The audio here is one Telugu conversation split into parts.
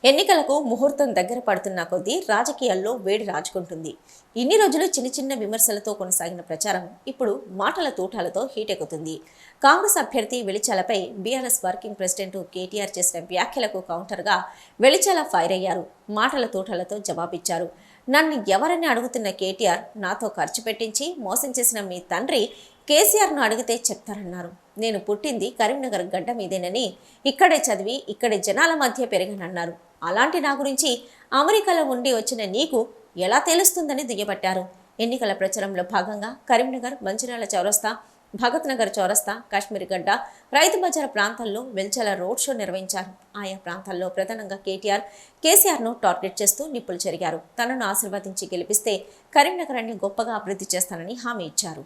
ఎన్నికలకు ముహూర్తం దగ్గర పడుతున్న కొద్దీ రాజకీయాల్లో వేడి రాజుకుంటుంది. ఇన్ని రోజులు చిన్న చిన్న విమర్శలతో కొనసాగిన ప్రచారం ఇప్పుడు మాటల తూటాలతో హీటెక్కుతుంది. కాంగ్రెస్ అభ్యర్థి వెలిచాలపై బీఆర్ఎస్ వర్కింగ్ ప్రెసిడెంట్ కేటీఆర్ చేసిన వ్యాఖ్యలకు కౌంటర్గా వెలిచాల ఫైర్ అయ్యారు. మాటల తూటాలతో జవాబిచ్చారు. నన్ను ఎవరని అడుగుతున్న కేటీఆర్, నాతో ఖర్చు పెట్టించి మోసం చేసిన మీ తండ్రి కేసీఆర్ను అడిగితే చెప్తారన్నారు. నేను పుట్టింది కరీంనగర్ గడ్డ మీదేనని, ఇక్కడే చదివి ఇక్కడే జనాల మధ్య పెరిగానన్నారు. అలాంటి నా గురించి అమెరికాలో ఉండి వచ్చిన నీకు ఎలా తెలుస్తుందని దుయ్యబట్టారు. ఎన్నికల ప్రచారంలో భాగంగా కరీంనగర్, మంచిర్యాల చౌరస్తా, భగత్ నగర్ చౌరస్తా, కాశ్మీర్ గడ్డ, రైతు బజార్ ప్రాంతాల్లో వెల్చల రోడ్ షో నిర్వహించారు. ఆయా ప్రాంతాల్లో ప్రధానంగా కేసీఆర్ను టార్గెట్ చేస్తూ నిప్పులు చెరిగారు. తనను ఆశీర్వదించి గెలిపిస్తే కరీంనగరాన్ని గొప్పగా అభివృద్ధి చేస్తానని హామీ ఇచ్చారు.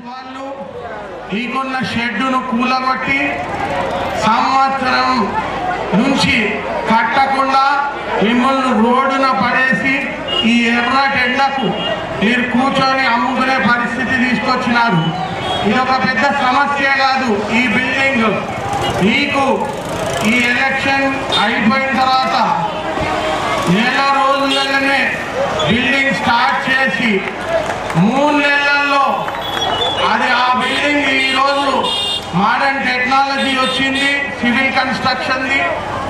వాళ్ళు ఈకున్న షెడ్డును కూలగొట్టి సంవత్సరం నుంచి కట్టకుండా మిమ్మల్ని రోడ్డున పడేసి ఈ ఎర్రటెండకు మీరు కూర్చొని అమ్ముకునే పరిస్థితి తీసుకొచ్చినారు. ఇది ఒక పెద్ద సమస్య కాదు. ఈ బిల్డింగ్ మీకు ఈ ఎలక్షన్ అయిపోయిన తర్వాత నెల రోజులలోనే బిల్డింగ్ స్టార్ట్ చేసి 3 నెలల్లో అది ఆ బిల్డింగ్ ఈరోజు మోడర్న్ టెక్నాలజీ వచ్చింది, సివిల్ కన్స్ట్రక్షన్ది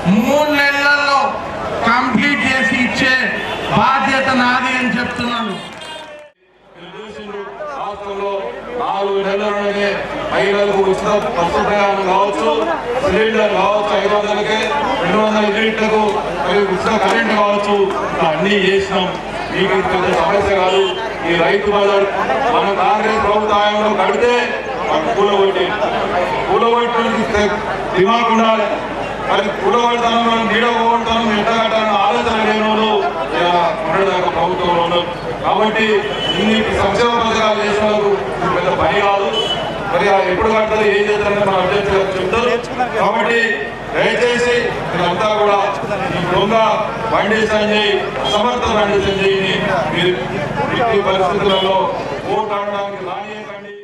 3 నెలల్లో కంప్లీట్ చేసి ఇచ్చే బాధ్యత నాది అని చెప్తున్నాను. 4 నెలలలోనే మహిళలకు ఉచిత బస్సు ప్రయాణం కావచ్చు, సిలిండర్ కావచ్చు 500కే, 200 యూనిట్లకు ఉచిత కరెంట్ కావచ్చు, అన్నీ చేసినాం. మీకు పెద్ద సమస్య కాదు. ఈ రైతు బజార్ మన కాంగ్రెస్ ప్రభుత్వంలో కడితే కూలగొట్టి దిమాగ్ ఉండాలి. మరి కూలగొడతాను నీడ పోగొడతాను ఎట్లా కట్టాలని ఆలోచన లేని వాళ్ళు ఉండేదాకా ప్రభుత్వంలో ఉన్నారు. కాబట్టి ఇన్ని సంక్షేమ పథకాలు చేసిన వాళ్ళకు పెద్ద పని కాదు. మరి ఎప్పుడు కడతారు, ఏం చేస్తారని మన అభ్యర్థి గారు చెప్తారు. కాబట్టి దయచేసి మీరంతా కూడా ఈ దొంగ బండి సంజయ్, సమర్థ బండి సంజయ్ని మీరు పరిస్థితులలో ఓటు ఆడడానికి